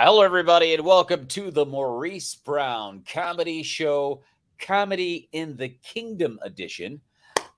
Hello, everybody, and welcome to the Maurice Brown Comedy Show, Comedy in the Kingdom edition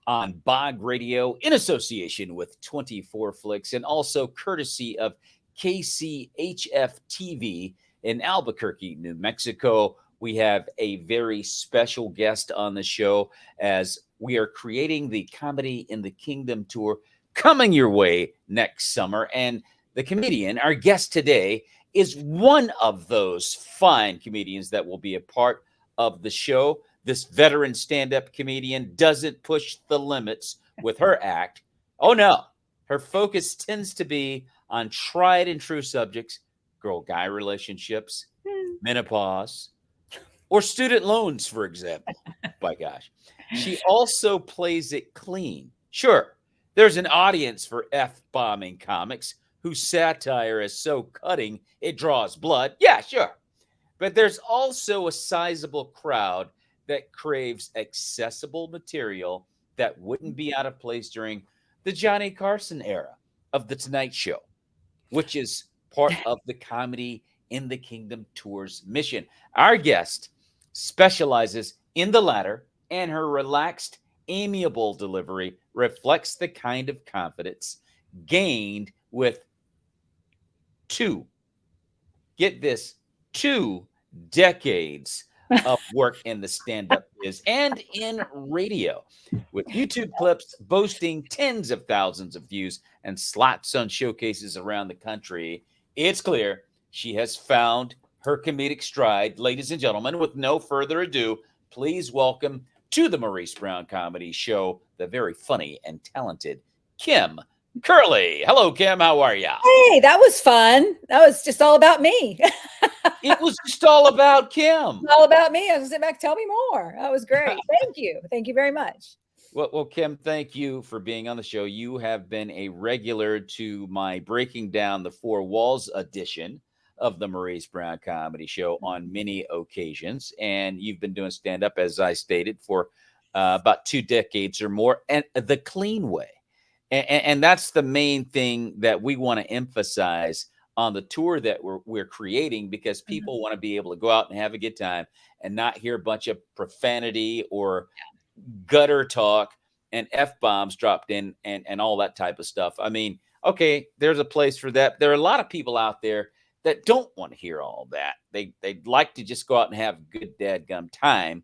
on Bog Radio in association with 24 Flicks and also courtesy of KCHF TV in Albuquerque, New Mexico. We have a very special guest on the show as we are creating the Comedy in the Kingdom tour coming your way next summer. And the comedian, our guest today, is one of those fine comedians that will be a part of the show. This veteran stand-up comedian doesn't push the limits with her act. Oh, no. Her focus tends to be on tried and true subjects, girl-guy relationships, menopause, or student loans, for example. By gosh. She also plays it clean. Sure, there's an audience for F-bombing comics whose satire is so cutting it draws blood. Yeah, sure. But there's also a sizable crowd that craves accessible material that wouldn't be out of place during the Johnny Carson era of The Tonight Show, which is part of the Comedy in the Kingdom tour's mission. Our guest specializes in the latter, and her relaxed, amiable delivery reflects the kind of confidence gained with get this, 2 decades of work in the stand-up biz and in radio, with YouTube clips boasting tens of thousands of views and slots on showcases around the country. It's clear she has found her comedic stride. Ladies and gentlemen, with no further ado, please welcome to the Maurice Brown Comedy Show the very funny and talented Kim Kerley. Hello, Kim. How are you? Hey, that was fun. That was just all about me. It was just all about Kim. All about me. I was sitting back, tell me more. That was great. Thank you. Thank you very much. Well, Kim, thank you for being on the show. You have been a regular to my Breaking Down the Four Walls edition of the Maurice Brown Comedy Show on many occasions. And you've been doing stand-up, as I stated, for about 2 decades or more, and the clean way. And that's the main thing that we want to emphasize on the tour that we're creating, because people want to be able to go out and have a good time and not hear a bunch of profanity or gutter talk and F-bombs dropped in and all that type of stuff. I mean, okay, there's a place for that. There are a lot of people out there that don't want to hear all that. They'd like to just go out and have a good dadgum time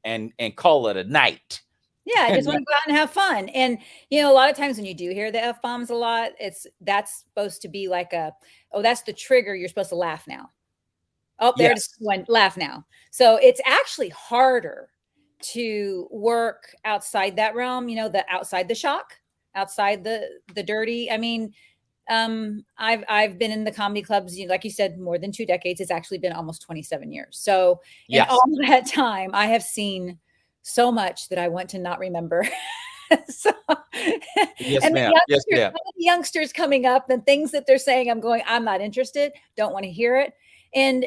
and call it a night. Yeah, I just want to go out and have fun. And, you know, a lot of times when you do hear the F-bombs a lot, that's supposed to be like that's the trigger. You're supposed to laugh now. Oh, there's one, laugh now. So it's actually harder to work outside that realm, you know, outside the shock, outside the dirty. I mean, I've been in the comedy clubs, like you said, more than 2 decades. It's actually been almost 27 years. So in all that time, I have seen so much that I want to not remember. So, yes, ma'am. Yes, ma'am. The youngsters coming up and things that they're saying, I'm not interested, don't want to hear it. And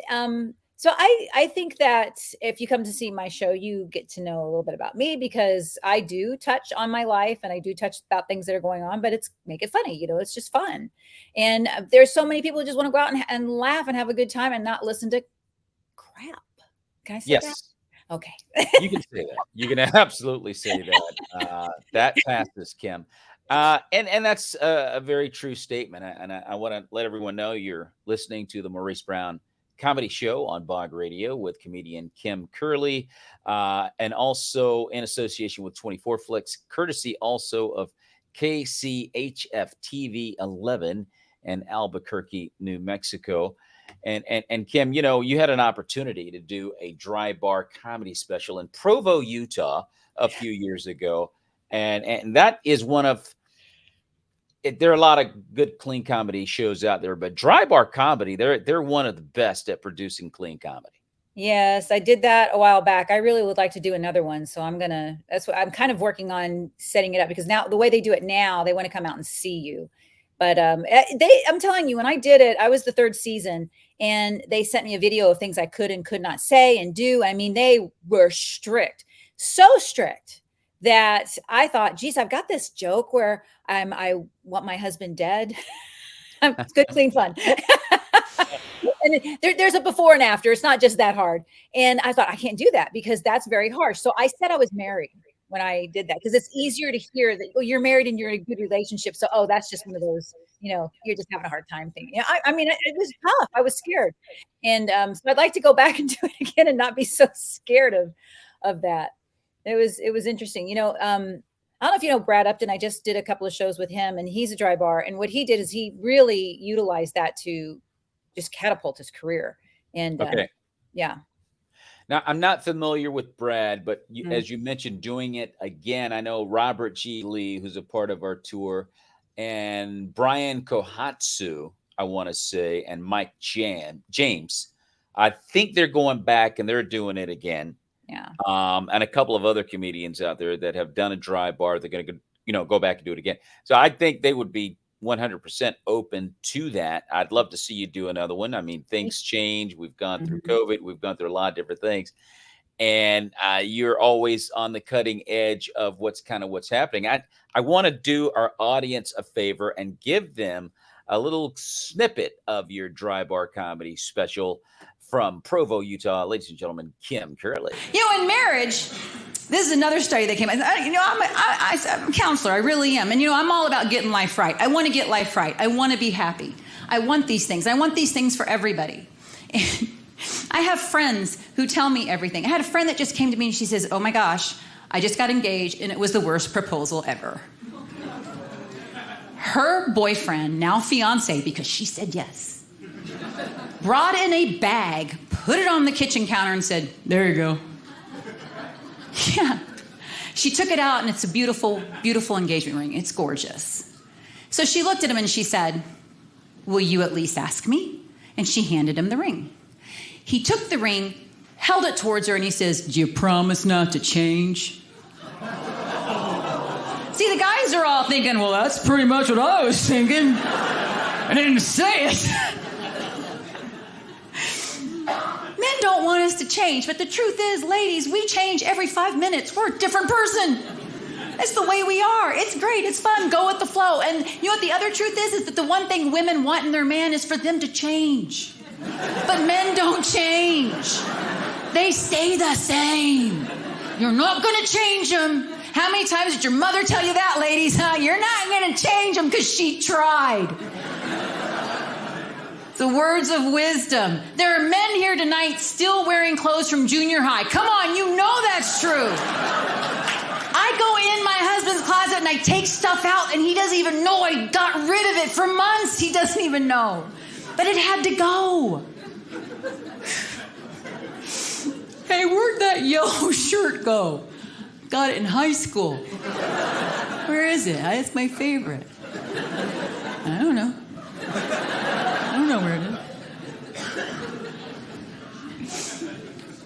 so I think that if you come to see my show, you get to know a little bit about me, because I do touch on my life and I do touch about things that are going on, but make it funny. You know, it's just fun. And there's so many people who just want to go out and laugh and have a good time and not listen to crap. Can I say that? Okay. You can say that. You can absolutely say that. That passes, Kim. And that's a very true statement. And I want to let everyone know you're listening to the Maurice Brown Comedy Show on Bog Radio with comedian Kim Kerley, and also in association with 24 Flicks, courtesy also of KCHF TV 11 in Albuquerque, New Mexico. And Kim, you know, you had an opportunity to do a dry bar comedy special in Provo, Utah a few years ago. And that is one of there are a lot of good clean comedy shows out there, but dry bar comedy, they're one of the best at producing clean comedy. Yes, I did that a while back. I really would like to do another one. So that's what I'm kind of working on, setting it up, because now the way they do it now, they want to come out and see you. But I'm telling you, when I did it, I was the 3rd season, and they sent me a video of things I could and could not say and do. I mean, they were strict, so strict that I thought, geez, I've got this joke where I want my husband dead. It's good, clean fun. And there's a before and after. It's not just that hard. And I thought, I can't do that because that's very harsh. So I said I was married when I did that, because it's easier to hear that, oh, you're married and you're in a good relationship. So, oh, that's just one of those, you're just having a hard time thing. I mean, it was tough. I was scared. And so I'd like to go back and do it again and not be so scared of that. It was interesting. I don't know if you know Brad Upton. I just did a couple of shows with him, and he's a dry bar. And what he did is he really utilized that to just catapult his career. And okay. Yeah. Now, I'm not familiar with Brad, but as you mentioned, doing it again, I know Robert G. Lee, who's a part of our tour, and Brian Kohatsu, I want to say, and Mike James. I think they're going back and they're doing it again. Yeah. And a couple of other comedians out there that have done a dry bar, they're going to go back and do it again. So I think they would be 100% open to that. I'd love to see you do another one. I mean, things change. We've gone through COVID. We've gone through a lot of different things. And you're always on the cutting edge of what's happening. I want to do our audience a favor and give them a little snippet of your dry bar comedy special from Provo, Utah. Ladies and gentlemen, Kim Kerley. In marriage, this is another study that came out. I'm a counselor. I really am. And, I'm all about getting life right. I want to get life right. I want to be happy. I want these things. I want these things for everybody. And I have friends who tell me everything. I had a friend that just came to me and she says, oh my gosh, I just got engaged and it was the worst proposal ever. Her boyfriend, now fiance, because she said yes, brought in a bag, put it on the kitchen counter and said, there you go. Yeah. She took it out and it's a beautiful, beautiful engagement ring. It's gorgeous. So she looked at him and she said, will you at least ask me? And she handed him the ring. He took the ring, held it towards her, and he says, do you promise not to change? See, the guys are all thinking, well, that's pretty much what I was thinking. I didn't say it. Men don't want us to change, but the truth is, ladies, we change every 5 minutes. We're a different person. That's the way we are. It's great. It's fun. Go with the flow. And you know what the other truth is that the one thing women want in their man is for them to change. But men don't change. They stay the same. You're not going to change them. How many times did your mother tell you that, ladies? You're not going to change them because she tried. The words of wisdom. There are men here tonight still wearing clothes from junior high. Come on, you know that's true. I go in my husband's closet and I take stuff out and he doesn't even know I got rid of it for months. He doesn't even know. But it had to go. Hey, where'd that yellow shirt go? Got it in high school. Where is it? It's my favorite. I don't know. I don't know where it is.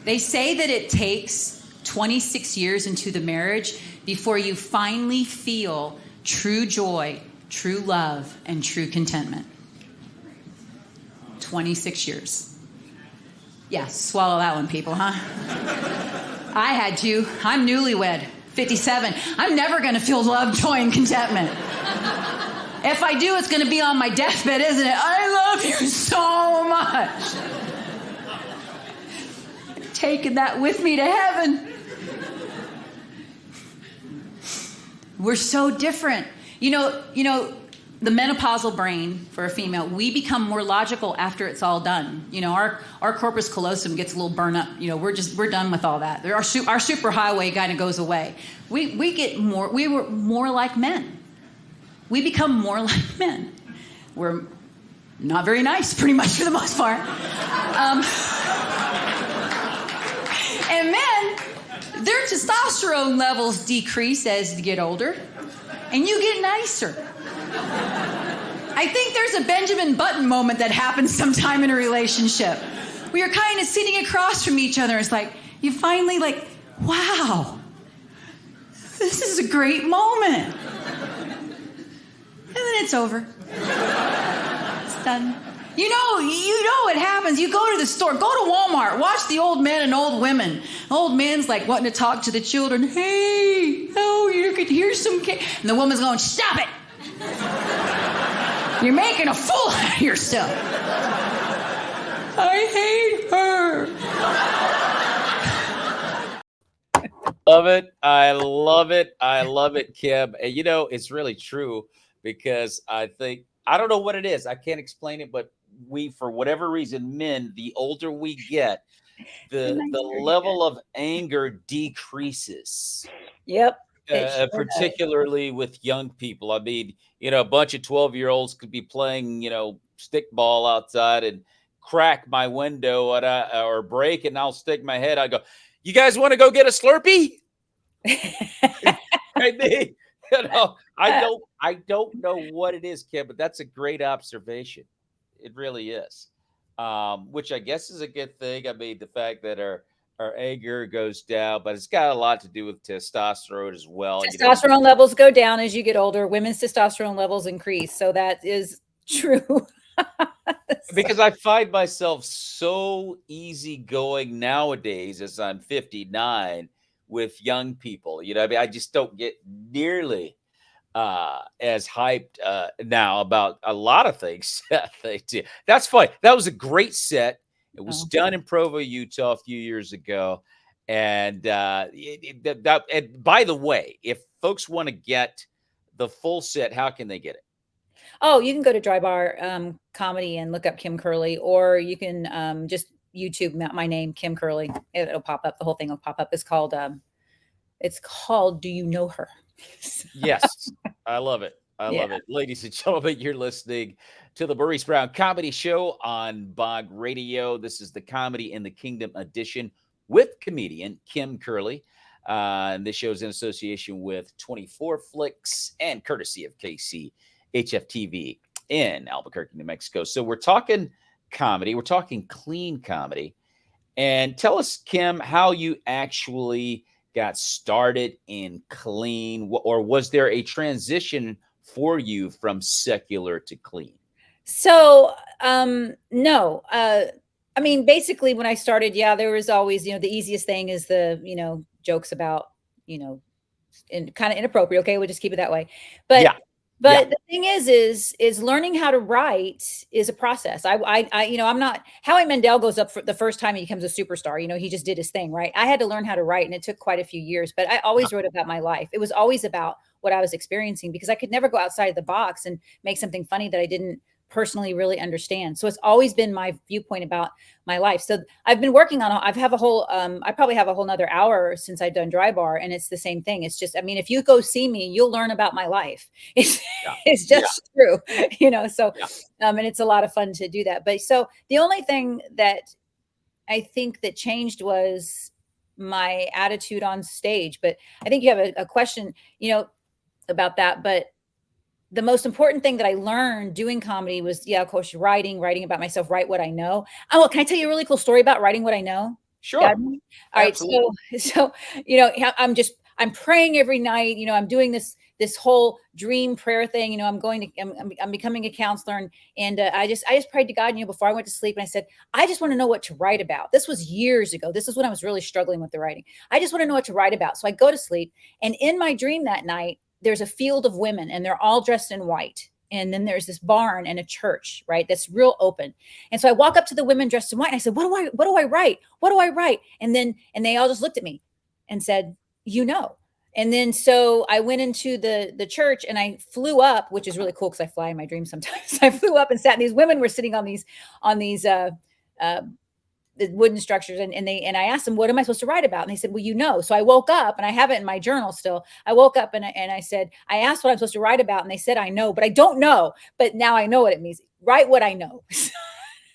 They say that it takes 26 years into the marriage before you finally feel true joy, true love, and true contentment. 26 years. Yeah, swallow that one, people, huh? I had to. I'm newlywed, 57. I'm never going to feel love, joy, and contentment. If I do, it's going to be on my deathbed, isn't it? I love you so much. I'm taking that with me to heaven. We're so different. You know, the menopausal brain for a female, we become more logical after it's all done. Our corpus callosum gets a little burned up. We're done with all that. Our superhighway kind of goes away. We were more like men. We become more like men. We're not very nice, pretty much for the most part. And men, their testosterone levels decrease as you get older, and you get nicer. I think there's a Benjamin Button moment that happens sometime in a relationship. We are kind of sitting across from each other. It's like, you finally wow, this is a great moment. And then it's over. It's done. You know what happens. You go to the store, go to Walmart, watch the old men and old women. The old man's wanting to talk to the children. Hey, you could hear some cake. And the woman's going, stop it. You're making a fool out of yourself. I hate her. Love it. I love it. I love it, Kim. And it's really true because I don't know what it is. I can't explain it, but we, for whatever reason, men, the older we get, the level of anger decreases. Yep. It sure does. Particularly with young people. I mean, a bunch of 12-year-olds could be playing, stickball outside and crack my window or break, and I'll stick my head. I go, "You guys want to go get a Slurpee?" I mean, I don't know what it is, Kim, but that's a great observation. It really is. Which I guess is a good thing. I mean, the fact that our anger goes down, but it's got a lot to do with testosterone as well. Testosterone levels go down as you get older. Women's testosterone levels increase. So that is true. Because I find myself so easygoing nowadays as I'm 59 with young people. I mean, I just don't get nearly as hyped now about a lot of things. That's fine. That was a great set. It was done in Provo, Utah a few years ago. And and by the way, if folks want to get the full set, how can they get it? Oh, you can go to Dry Bar Comedy and look up Kim Kerley, or you can just YouTube my name, Kim Kerley. It'll pop up. The whole thing will pop up. It's called Do You Know Her? Yes, I love it. I love it. Ladies and gentlemen, you're listening to the Maurice Brown Comedy Show on Bog Radio. This is the Comedy in the Kingdom edition with comedian Kim Kerley. And this show is in association with 24 Flicks and courtesy of KC HFTV in Albuquerque, New Mexico. So we're talking comedy. We're talking clean comedy. And tell us, Kim, how you actually got started in clean, or was there a transition for you from secular to clean? So, no. I mean, basically when I started, there was always, the easiest thing is the, jokes about, kind of inappropriate. Okay. We'll just keep it that way. But the thing is learning how to write is a process. I'm not, Howie Mandel goes up for the first time he becomes a superstar. He just did his thing, right? I had to learn how to write, and it took quite a few years, but I always wrote about my life. It was always about what I was experiencing, because I could never go outside the box and make something funny that I didn't personally really understand. So it's always been my viewpoint about my life. So I've been working on, I probably have a whole nother hour since I've done Dry Bar, and it's the same thing. It's just, I mean, if you go see me, you'll learn about my life. It's just true, so, and it's a lot of fun to do that. But so the only thing that I think that changed was my attitude on stage. But I think you have a question, about that. But the most important thing that I learned doing comedy was, of course, writing about myself, write what I know. Oh, well, can I tell you a really cool story about writing what I know? Sure. All right. So, I'm praying every night, I'm doing this whole dream prayer thing. I'm becoming a counselor, and I just prayed to God, before I went to sleep, and I said, I just want to know what to write about. This was years ago. This is when I was really struggling with the writing. I just want to know what to write about. So I go to sleep, and in my dream that night, there's a field of women, and they're all dressed in white. And then there's this barn and a church, right? That's real open. And so I walk up to the women dressed in white, and I said, what do I write? What do I write? And they all just looked at me and said, And then so I went into the church, and I flew up, which is really cool because I fly in my dreams sometimes. I flew up and sat, and these women were sitting on these the wooden structures, and I asked them, what am I supposed to write about? And they said, well, so I woke up, and I have it in my journal still. I woke up and I said, I asked what I'm supposed to write about, and they said, I know, but I don't know. But now I know what it means. Write what I know.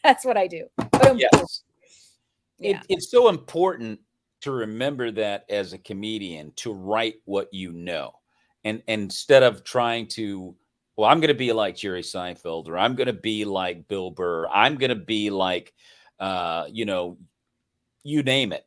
That's what I do. Yes. It's so important to remember that as a comedian, to write what you know. And instead of trying to, well, I'm going to be like Jerry Seinfeld, or I'm going to be like Bill Burr, I'm going to be like, you name it.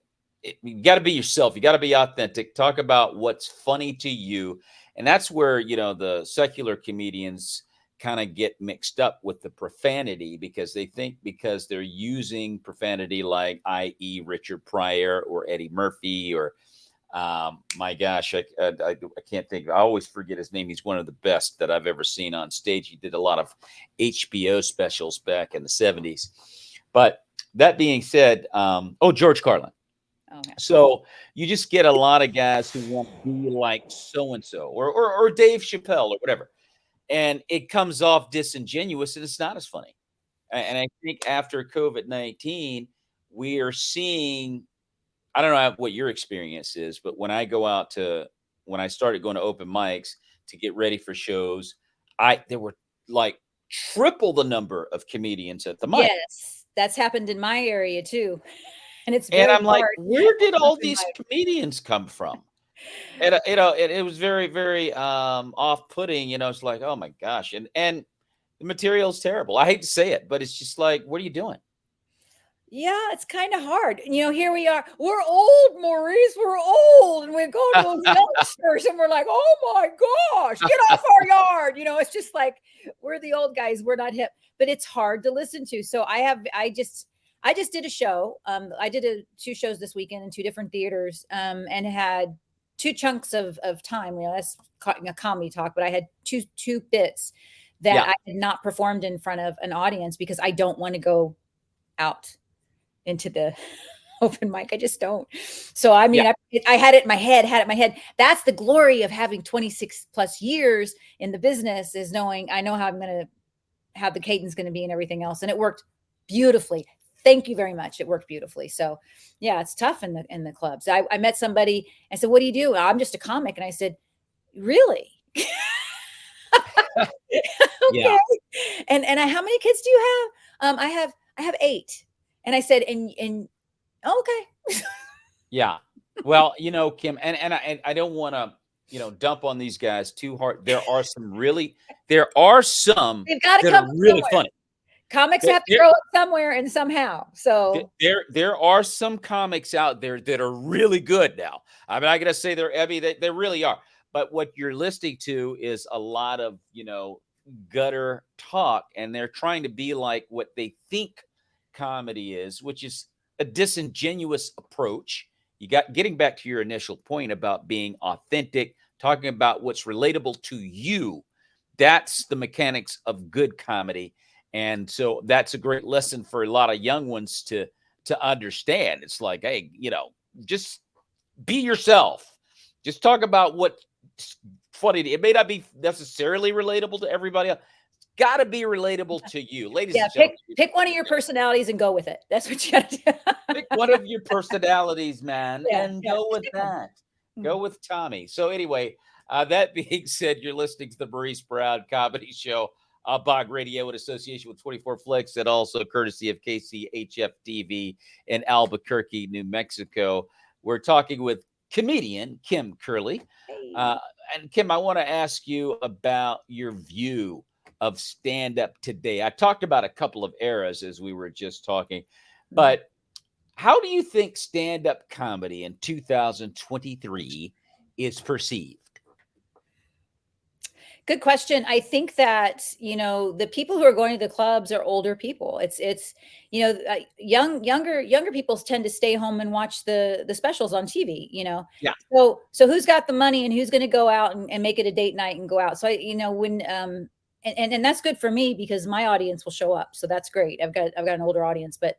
You got to be yourself. You got to be authentic. Talk about what's funny to you. And that's where, the secular comedians kind of get mixed up with the profanity, because they think because they're using profanity, like, i.e. Richard Pryor or Eddie Murphy, or my gosh, I can't think. I always forget his name. He's one of the best that I've ever seen on stage. He did a lot of HBO specials back in the 70s. But That being said, George Carlin. Oh, yeah. So you just get a lot of guys who want to be like so and so, or Dave Chappelle or whatever, and it comes off disingenuous, and it's not as funny. And I think after COVID-19, we are seeing. I don't know what your experience is, but when I started going to open mics to get ready for shows, there were like triple the number of comedians at the mic. Yes, that's happened in my area too. And it's And very I'm like, hard. where did all Open these mic. comedians come from? And it was very, very off-putting. It's like, oh my gosh, and the material's terrible. I hate to say it, but it's just like, what are you doing? Yeah, it's kind of hard. Here we are. We're old, Maurice. We're old. And we go to those youngsters and we're like, oh my gosh, get off our yard. It's just like we're the old guys. We're not hip, but it's hard to listen to. So I just did a show. I did 2 shows this weekend in 2 different theaters, and had 2 chunks of time. That's a comedy talk, but I had two bits that I had not performed in front of an audience because I don't want to go out into the open mic. I just don't. So, I mean, I had it in my head, That's the glory of having 26 plus years in the business, is knowing I know how I'm going to, how the cadence going to be and everything else. And it worked beautifully. Thank you very much. It worked beautifully. So yeah, it's tough in the clubs. I met somebody and said, what do you do? I'm just a comic. And I said, really? Okay. And how many kids do you have? I have 8. And I said, and okay. Yeah. Well, Kim, and I don't want to, dump on these guys too hard. There are some They've got to that come are really somewhere. funny. Comics have to grow up somewhere and somehow. So there are some comics out there that are really good now. I mean, I gotta say they really are. But what you're listening to is a lot of, gutter talk, and they're trying to be like what they think comedy is, which is a disingenuous approach. Getting back to your initial point about being authentic, talking about what's relatable to you. That's the mechanics of good comedy. And so that's a great lesson for a lot of young ones to understand. It's like, hey, just be yourself. Just talk about what's funny. It may not be necessarily relatable to everybody else. Got to be relatable to you, ladies and gentlemen. Pick one of your personalities and go with it. That's what you got to do. Pick one of your personalities, man, and go with that. Go with Tommy. So anyway, that being said, you're listening to the Maurice Brown Comedy Show, Bog Radio in association with 24 Flicks, and also courtesy of KCHF TV in Albuquerque, New Mexico. We're talking with comedian Kim Kerley. Hey. And Kim, I want to ask you about your view of stand-up today. I talked about a couple of eras as we were just talking, but how do you think stand-up comedy in 2023 is perceived? Good question. I think that, the people who are going to the clubs are older people. It's younger people tend to stay home and watch the specials on TV, Yeah. So who's got the money and who's going to go out and make it a date night and go out? So when and that's good for me because my audience will show up. So that's great. I've got an older audience, but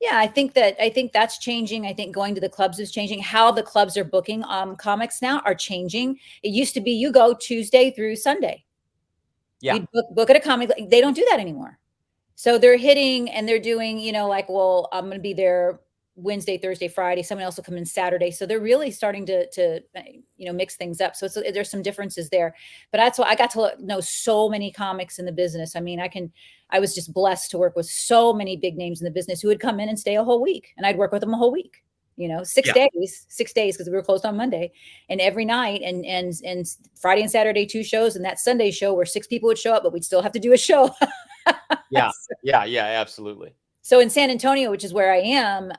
yeah, I think that's changing. I think going to the clubs is changing. How the clubs are booking comics now are changing. It used to be you go Tuesday through Sunday. Yeah. You book at a comic. They don't do that anymore. So they're hitting and they're doing, well, I'm going to be there Wednesday, Thursday, Friday. Someone else will come in Saturday. So they're really starting to mix things up. So there's some differences there. But that's why I got to know so many comics in the business. I mean, I was just blessed to work with so many big names in the business who would come in and stay a whole week, and I'd work with them a whole week. 6 days because we were closed on Monday, and every night and Friday and Saturday 2 shows, and that Sunday show where 6 people would show up, but we'd still have to do a show. Yeah, absolutely. So in San Antonio, which is where I am,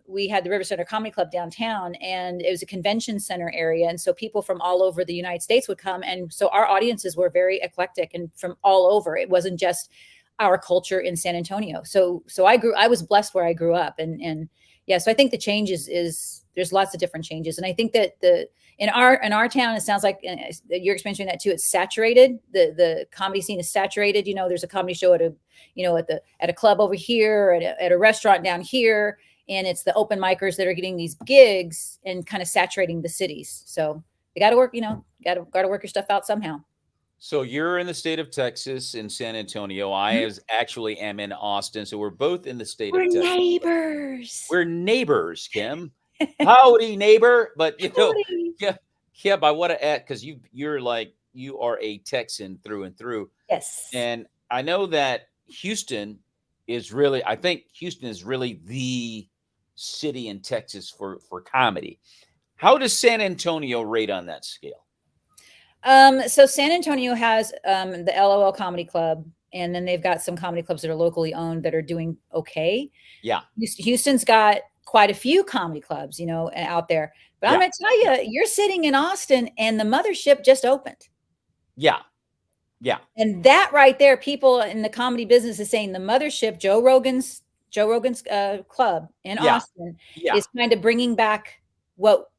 we had the River Center Comedy Club downtown, and it was a convention center area. And so people from all over the United States would come. And so our audiences were very eclectic and from all over. It wasn't just our culture in San Antonio. So I was blessed where I grew up. And Yeah, so I think the change is there's lots of different changes, and I think that in our town, it sounds like you're experiencing that too. It's saturated. The comedy scene is saturated. There's a comedy show at a club over here, at a restaurant down here, and it's the open micers that are getting these gigs and kind of saturating the cities. So you got to work. Got to work your stuff out somehow. So you're in the state of Texas in San Antonio. Actually am in Austin. So we're both in the state We're of Texas. neighbors. We're neighbors, Kim. Howdy, neighbor. But yeah, Kim, I want to add, because you are a Texan through and through. Yes. And I know that Houston is really the city in Texas for comedy. How does San Antonio rate on that scale? So San Antonio has the LOL Comedy Club, and then they've got some comedy clubs that are locally owned that are doing okay. Yeah. Houston's got quite a few comedy clubs, out there. But I'm going to tell you, you're sitting in Austin and the mothership just opened. Yeah. Yeah. And that right there, people in the comedy business is saying the mothership, Joe Rogan's club in Austin is kind of bringing back what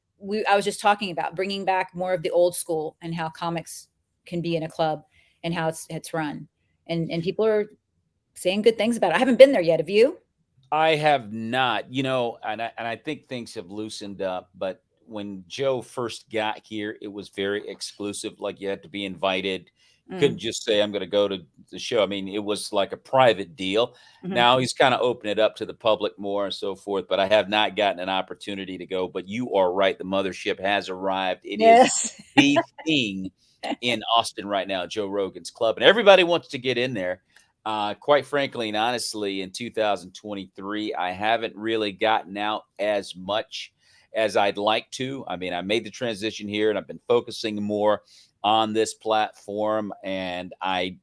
I was just talking about, bringing back more of the old school and how comics can be in a club and how it's run. And people are saying good things about it. I haven't been there yet. Have you? I have not, and I think things have loosened up, but when Joe first got here, it was very exclusive. Like, you had to be invited. Couldn't just say, I'm going to go to the show. I mean, it was like a private deal. Now he's kind of opened it up to the public more and so forth, but I have not gotten an opportunity to go. But you are right. The mothership has arrived. It is the thing in Austin right now, Joe Rogan's club, and everybody wants to get in there. Quite frankly and honestly, in 2023, I haven't really gotten out as much as I'd like to. I mean, I made the transition here and I've been focusing more on this platform, and I'm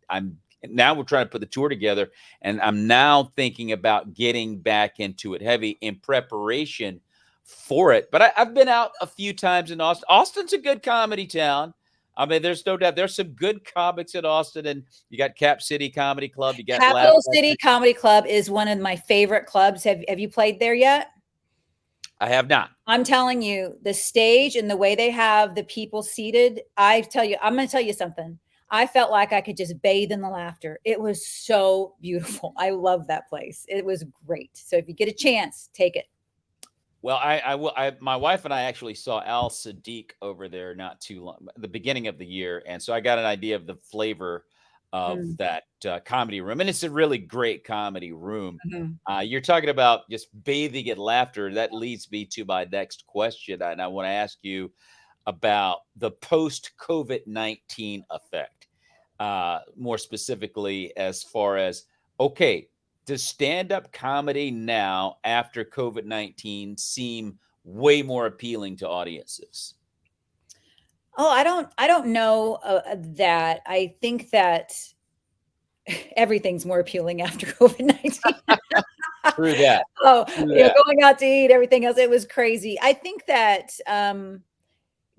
now we're trying to put the tour together, and I'm now thinking about getting back into it heavy in preparation for it. But I've been out a few times in Austin. Austin's a good comedy town. I mean, there's no doubt there's some good comics in Austin, and you got Cap City Comedy Club. You got Capital City Comedy Club is one of my favorite clubs. Have you played there yet? I have not. I'm telling you, the stage and the way they have the people seated, I'm going to tell you something. I felt like I could just bathe in the laughter. It was so beautiful. I love that place. It was great. So if you get a chance, take it. Well, my wife and I actually saw Al Sadiq over there not too long, the beginning of the year. And so I got an idea of the flavor of that comedy room. And it's a really great comedy room. You're talking about just bathing in laughter. That leads me to my next question. And I want to ask you about the post-COVID-19 effect, more specifically as far as, okay, does stand-up comedy now after COVID-19 seem way more appealing to audiences? Oh, I don't know that. I think that everything's more appealing after COVID-19. True that. Going out to eat, everything else, it was crazy. I think that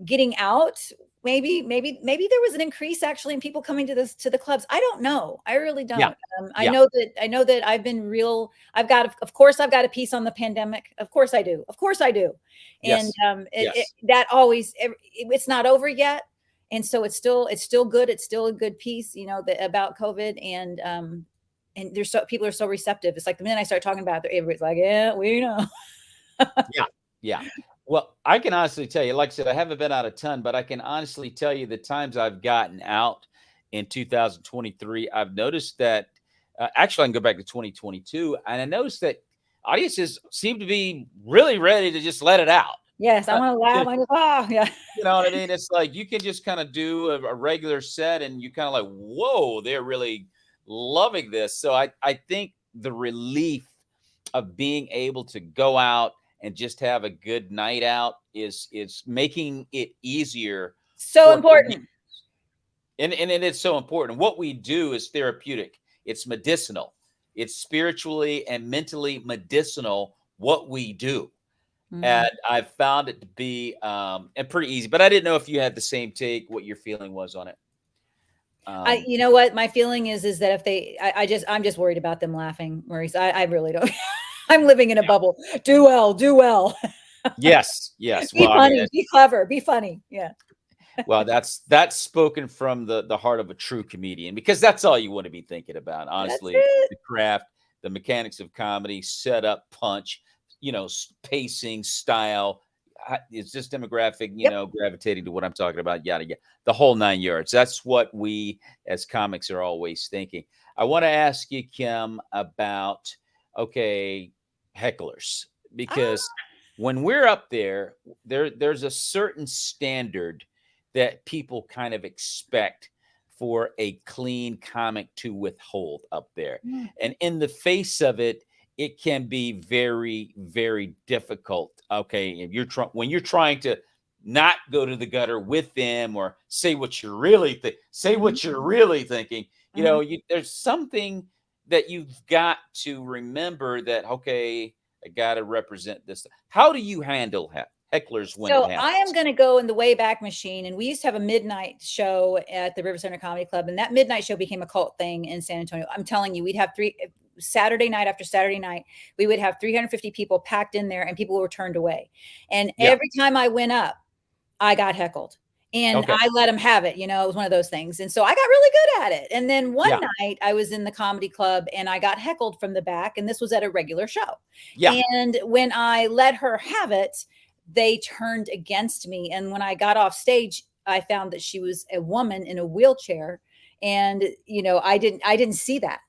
getting out, maybe there was an increase actually in people coming to the clubs. I don't know. I really don't. I know that I've been real. Of course I've got a piece on the pandemic. Of course I do. Yes. And that always, it's not over yet. And so it's still good. It's still a good piece, about COVID, and people are so receptive. It's like the minute I start talking about it, everybody's like, yeah, we know. Yeah. Well, I can honestly tell you, like I said, I haven't been out a ton, but I can honestly tell you the times I've gotten out in 2023, I've noticed that actually I can go back to 2022, and I noticed that audiences seem to be really ready to just let it out. Yes, I want to laugh. Yeah. You know what I mean? It's like you can just kind of do a regular set and you kind of like, whoa, they're really loving this. So I think the relief of being able to go out and just have a good night out is making it easier. So important. And it's so important. What we do is therapeutic. It's medicinal. It's spiritually and mentally medicinal what we do. And I've found it to be and pretty easy. But I didn't know if you had the same take, what your feeling was on it. You know what my feeling is that if I'm just worried about them laughing, Maurice. I really don't. I'm living in a bubble. Do well, do well. Yes, yes. Be Well, I mean, funny, be clever, be funny. Yeah. well, that's spoken from the heart of a true comedian, because that's all you want to be thinking about, That's honestly. it. The craft, the mechanics of comedy, setup, punch, pacing, style. It's just demographic, Yep. gravitating to what I'm talking about, yada yada, the whole 9 yards. That's what we as comics are always thinking. I want to ask you, Kim, about, okay, hecklers, Ah, because when we're up there's a certain standard that people kind of expect for a clean comic to withhold up there. mm, And in the face of it, it can be very, very difficult. Okay. If you're trying, when you're trying to not go to the gutter with them, or say what you're really say mhm, what you're really thinking, mhm. there's something that you've got to remember, that, okay, I got to represent this. How do you handle hecklers when it So I am happens? going to go in the Wayback Machine, and we used to have a midnight show at the River Center Comedy Club, and that midnight show became a cult thing in San Antonio. I'm telling you, we'd have Saturday night after Saturday night, we would have 350 people packed in there, and people were turned away. And Yeah. every time I went up, I got heckled. And Okay. I let them have it, it was one of those things. And so I got really good at it. And then one Yeah. night I was in the comedy club and I got heckled from the back, and this was at a regular show. Yeah. And when I let her have it, they turned against me. And when I got off stage, I found that she was a woman in a wheelchair. And I didn't see that.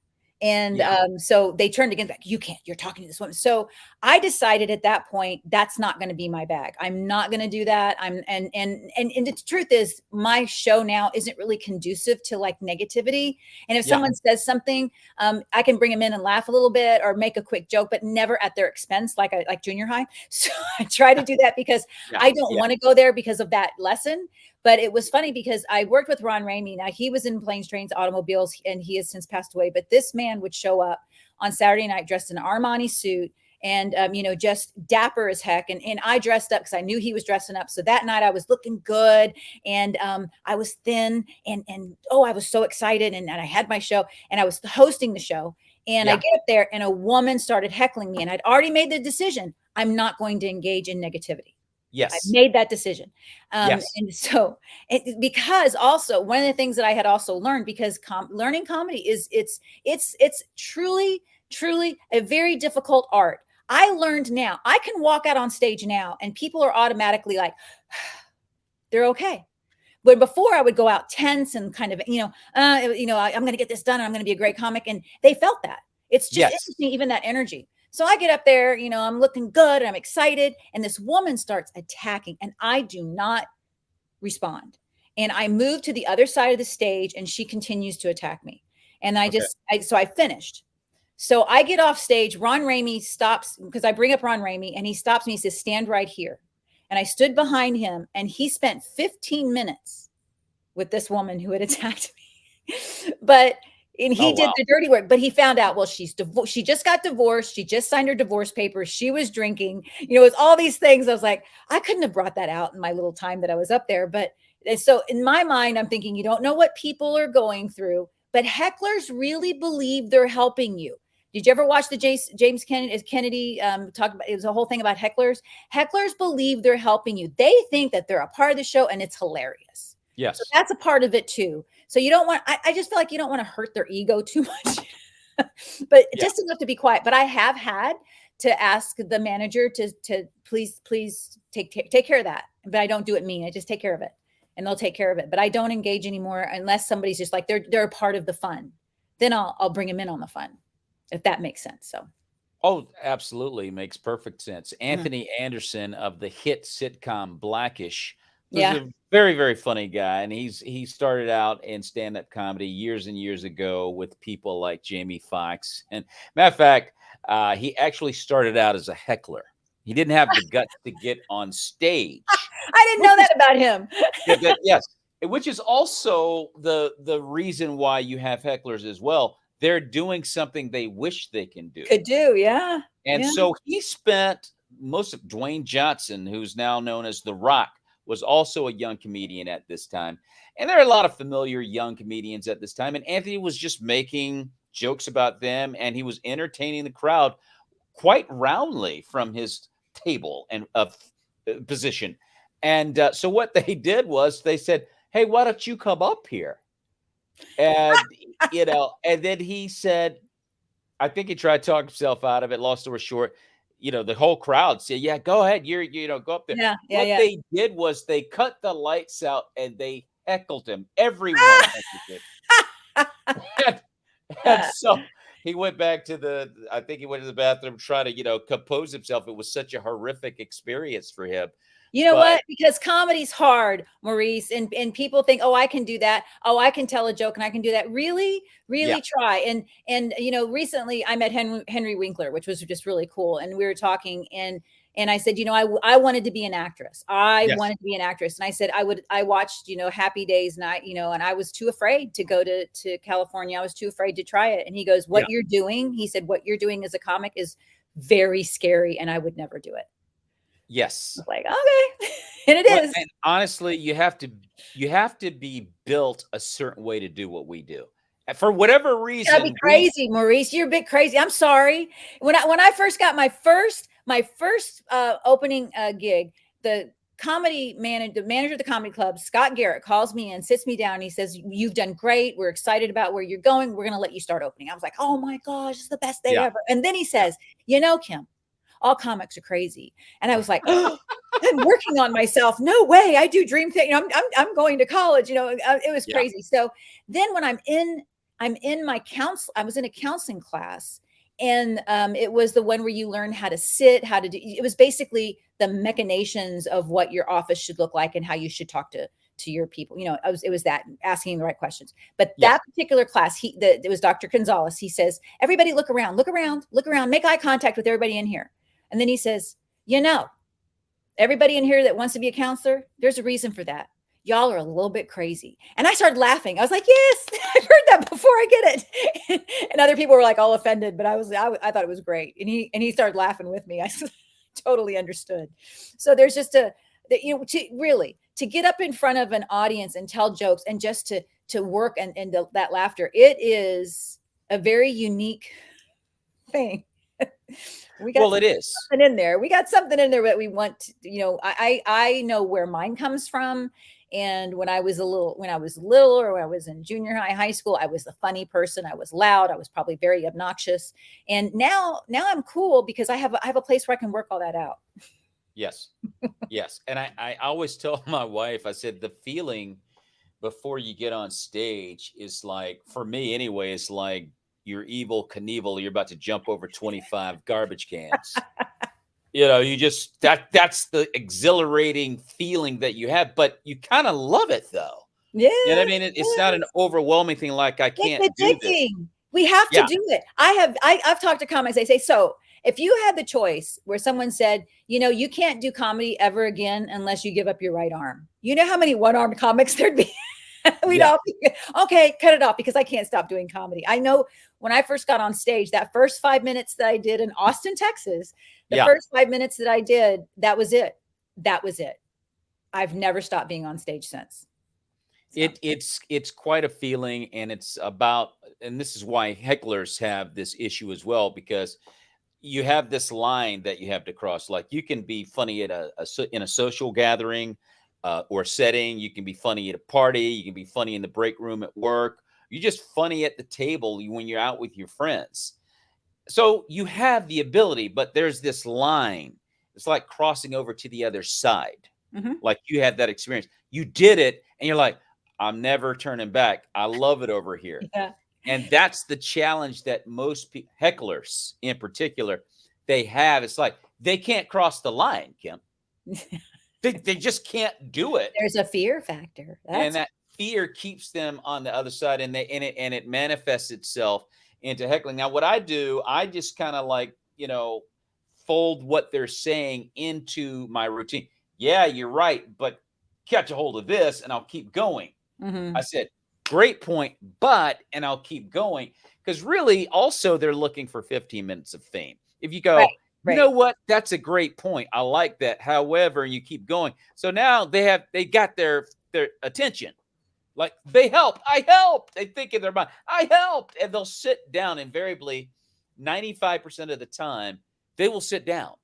And Yeah. so they turned against, like, you can't, you're talking to this woman. So I decided at that point, that's not going to be my bag. I'm not going to do that. And the truth is, my show now isn't really conducive to like negativity. And if Yeah. someone says something, I can bring them in and laugh a little bit or make a quick joke, but never at their expense, like junior high. So I try to do that because Yeah. I don't Yeah. want to go there because of that lesson. But it was funny because I worked with Ron Ramey. Now, he was in Planes, Trains, Automobiles, and he has since passed away. But this man would show up on Saturday night dressed in an Armani suit and, just dapper as heck. And I dressed up because I knew he was dressing up. So that night I was looking good, and I was thin, and I was so excited. And I had my show, and I was hosting the show. And I Yeah. get up there, and a woman started heckling me. And I'd already made the decision, I'm not going to engage in negativity. I Yes. made that decision. Yes. And so because also one of the things that I had also learned, because learning comedy it's truly, truly a very difficult art. I learned now I can walk out on stage now and people are automatically like, they're okay. But before I would go out tense and kind of, I'm going to get this done. And I'm going to be a great comic. And they felt that. It's just Yes. interesting, even that energy. So I get up there, I'm looking good, I'm excited, and this woman starts attacking, and I do not respond. And I move to the other side of the stage, and she continues to attack me. And Okay. so I finished. So I get off stage. Ron Ramey stops, because I bring up Ron Ramey, and he stops me. He says, stand right here. And I stood behind him, and he spent 15 minutes with this woman who had attacked me. And he Oh, did wow. the dirty work, but he found out, well, she just got divorced. She just signed her divorce papers. She was drinking, it's all these things. I was like, I couldn't have brought that out in my little time that I was up there. But so in my mind, I'm thinking, you don't know what people are going through, but hecklers really believe they're helping you. Did you ever watch the James Kennedy talk about, it was a whole thing about hecklers. Hecklers believe they're helping you. They think that they're a part of the show, and it's hilarious. Yes. So that's a part of it too. So you don't want, I just feel like you don't want to hurt their ego too much, but Yeah. just enough to be quiet. But I have had to ask the manager to please take care of that. But I don't do it mean. I just take care of it, and they'll take care of it. But I don't engage anymore unless somebody's just like, they're a part of the fun. Then I'll bring them in on the fun, if that makes sense. So. Oh, absolutely. Makes perfect sense. Anthony Anderson of the hit sitcom Blackish was Yeah. a very, very funny guy. And he started out in stand-up comedy years and years ago with people like Jamie Foxx. And matter of fact, he actually started out as a heckler. He didn't have the guts to get on stage. I didn't know that about him. Yes. Which is also the reason why you have hecklers as well. They're doing something they wish they can do. Could do, yeah. And Yeah. so he spent most of Dwayne Johnson, who's now known as The Rock, was also a young comedian at this time. And there are a lot of familiar young comedians at this time. And Anthony was just making jokes about them, and he was entertaining the crowd quite roundly from his table and position. And so what they did was they said, "Hey, why don't you come up here?" And and then he said, I think he tried to talk himself out of it. Long story short, the whole crowd said, "Yeah, go ahead. Go up there." What they did was they cut the lights out and they heckled him. Everyone heckled him. And so he went back to I think he went to the bathroom, trying to, compose himself. It was such a horrific experience for him. You know what? Because comedy's hard, Maurice, and people think, "Oh, I can do that. Oh, I can tell a joke and I can do that." Really, really try. And recently I met Henry Winkler, which was just really cool. And we were talking, and I said, I wanted to be an actress. I wanted to be an actress. And I said, I watched, Happy Days, and I was too afraid to go to California. I was too afraid to try it. And he goes, "What you're doing," he said, "what you're doing as a comic is very scary, and I would never do it." Yes. Like, okay. And it is. And honestly, you have to be built a certain way to do what we do. And for whatever reason, that'd be crazy, Maurice. You're a bit crazy. I'm sorry. When I first got my first opening gig, the manager of the comedy club, Scott Garrett, calls me and sits me down. And he says, "You've done great. We're excited about where you're going. We're going to let you start opening." I was like, "Oh my gosh, it's the best day ever." And then he says, "Kim, all comics are crazy." And I was like, "Oh, I'm working on myself. No way. I do dream thing. I'm going to college." It was crazy. So then when I was in a counseling class, and it was the one where you learn how to sit, how to do. It was basically the machinations of what your office should look like and how you should talk to your people. It was that, asking the right questions. But that particular class, it was Dr. Gonzalez. He says, "Everybody look around, make eye contact with everybody in here." And then he says, "Everybody in here that wants to be a counselor, there's a reason for that. Y'all are a little bit crazy." And I started laughing. I was like, "Yes, I've heard that before. I get it." And other people were like all offended, but I thought it was great. And he started laughing with me. I totally understood. So there's just to get up in front of an audience and tell jokes, and just to work and that laughter, it is a very unique thing. It is something in there. We got something in there that we want to, I know where mine comes from. And when I was little, or when I was in junior high school, I was the funny person. I was loud. I was probably very obnoxious. And now I'm cool because I have a place where I can work all that out. Yes. Yes. And I always tell my wife, I said, the feeling before you get on stage is like, for me anyway, it's like you're Evel Knievel. You're about to jump over 25 garbage cans. You just, that's the exhilarating feeling that you have, but you kind of love it though. Yeah. I mean, it's not an overwhelming thing. Like, I can't do this. We have to do it. I've talked to comics. They say, "So if you had the choice where someone said, you can't do comedy ever again unless you give up your right arm." You know how many one-armed comics there'd be? We'd all be, "Okay, cut it off because I can't stop doing comedy." I know when I first got on stage, that first 5 minutes that I did in Austin, Texas, first 5 minutes that I did, that was it. That was it. I've never stopped being on stage since. So. It's quite a feeling, and it's about, and this is why hecklers have this issue as well, because you have this line that you have to cross. Like, you can be funny at in a social gathering or setting. You can be funny at a party. You can be funny in the break room at work. You're just funny at the table when you're out with your friends. So you have the ability, but there's this line. It's like crossing over to the other side. Mm-hmm. Like, you had that experience. You did it, and you're like, "I'm never turning back. I love it over here." Yeah. And that's the challenge that most hecklers in particular, they have. It's like, they can't cross the line, Kim. They just can't do it. There's a fear factor. And that fear keeps them on the other side, and it manifests itself into heckling. Now, what I do, I just kind of like, fold what they're saying into my routine. "Yeah, you're right, but catch a hold of this and I'll keep going." Mm-hmm. I said, "Great point, but," and I'll keep going. Because really, also, they're looking for 15 minutes of fame. If you go, Right. "You know what? That's a great point. I like that. However," and you keep going. So now they got their attention. Like, they helped. I helped. They think in their mind, I helped. And they'll sit down. Invariably, 95% of the time, they will sit down.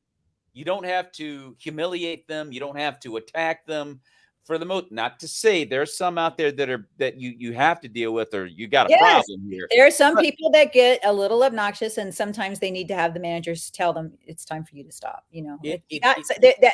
You don't have to humiliate them. You don't have to attack them. For the most, not to say there's some out there that you have to deal with, or you got a problem here. There are some people that get a little obnoxious, and sometimes they need to have the managers tell them it's time for you to stop. You know,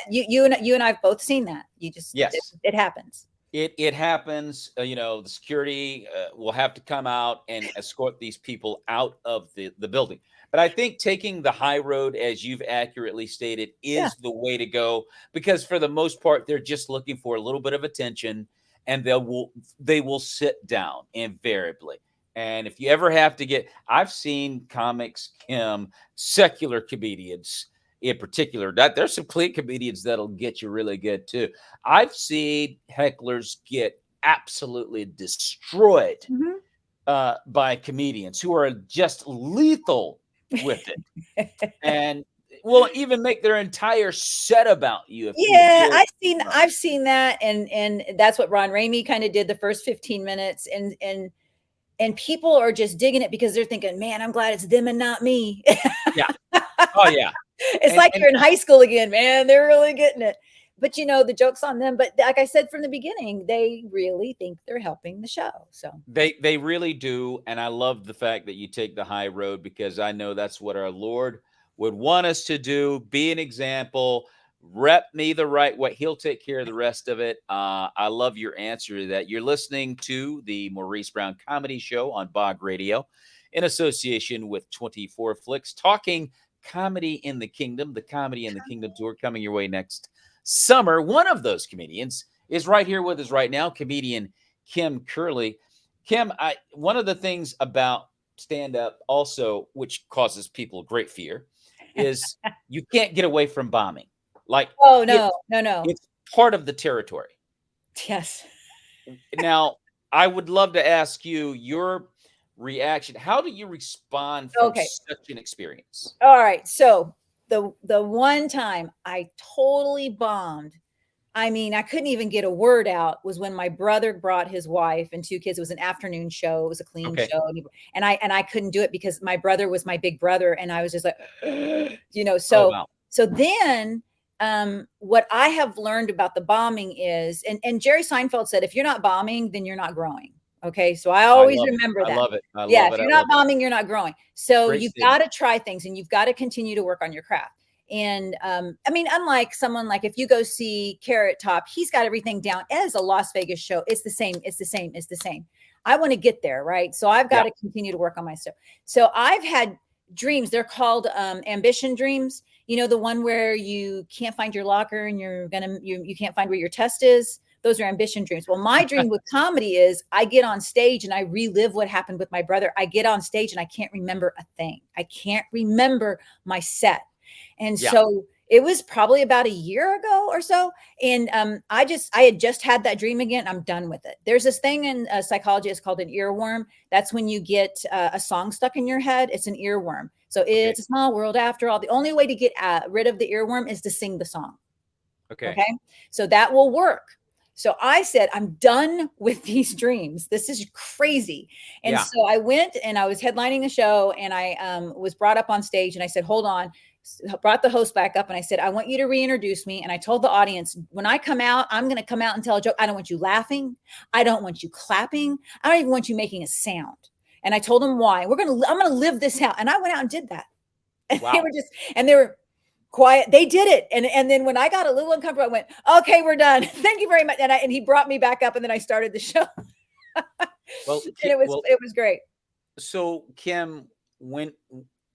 you and I've both seen that. You just it happens. It happens. You know, the security will have to come out and escort these people out of the building. But I think taking the high road, as you've accurately stated, is the way to go, because for the most part, they're just looking for a little bit of attention, and they will sit down invariably. And if you ever have to I've seen comics, Kim, secular comedians in particular, that there's some clean comedians that'll get you really good too. I've seen hecklers get absolutely destroyed by comedians who are just lethal with it, and will even make their entire set about you. I've seen that, and that's what Ron Ramey kind of did the first 15 minutes, and people are just digging it because they're thinking, man, I'm glad it's them and not me. Yeah. Oh yeah. It's like you're in high school again, man. They're really getting it. But you know, the joke's on them. But like I said from the beginning, they really think they're helping the show. So they really do. And I love the fact that you take the high road, because I know that's what our Lord would want us to do. Be an example, rep me the right way. He'll take care of the rest of it. I love your answer to that. You're listening to the Maurice Brown Comedy Show on Bog Radio in association with 24 Flicks, talking comedy in the kingdom. The Comedy in the Kingdom tour coming your way next summer. One of those comedians is right here with us right now, comedian Kim Kerley. Kim, one of the things about stand-up also, which causes people great fear, is you can't get away from bombing. Like, no. It's part of the territory. Yes. Now, I would love to ask you your reaction. How do you respond from such an experience? All right. So the one time I totally bombed, I mean, I couldn't even get a word out, was when my brother brought his wife and 2 kids. It was an afternoon show. It was a clean show. And I couldn't do it because my brother was my big brother. And I was just like, you know, so then what I have learned about the bombing is, and Jerry Seinfeld said, if you're not bombing, then you're not growing. Okay. So I always remember that. I love it. If you're not bombing, you're not growing. So you've got to try things, and you've got to continue to work on your craft. And I mean, unlike someone like, if you go see Carrot Top, he's got everything down as a Las Vegas show. It's the same. I want to get there. Right. So I've got to continue to work on my stuff. So I've had dreams. They're called ambition dreams. You know, the one where you can't find your locker and you can't find where your test is. Those are ambition dreams. Well, my dream with comedy is I get on stage and I relive what happened with my brother. I get on stage and I can't remember a thing. I can't remember my set. And so it was probably about a year ago or so. And I had just had that dream again. I'm done with it. There's this thing in psychology, it's called an earworm. That's when you get a song stuck in your head. It's an earworm. So it's a small world after all. The only way to get rid of the earworm is to sing the song. Okay. So that will work. So I said, I'm done with these dreams. This is crazy. And so I went and I was headlining a show, and I was brought up on stage, and I said, hold on, brought the host back up, and I said, I want you to reintroduce me. And I told the audience, when I come out, I'm going to come out and tell a joke. I don't want you laughing. I don't want you clapping. I don't even want you making a sound. And I told them why. I'm going to live this out. And I went out and did that. And they were quiet. They did it. And then when I got a little uncomfortable, I went, okay, we're done. Thank you very much. And he brought me back up, and then I started the show. Well, it was great. So Kim, when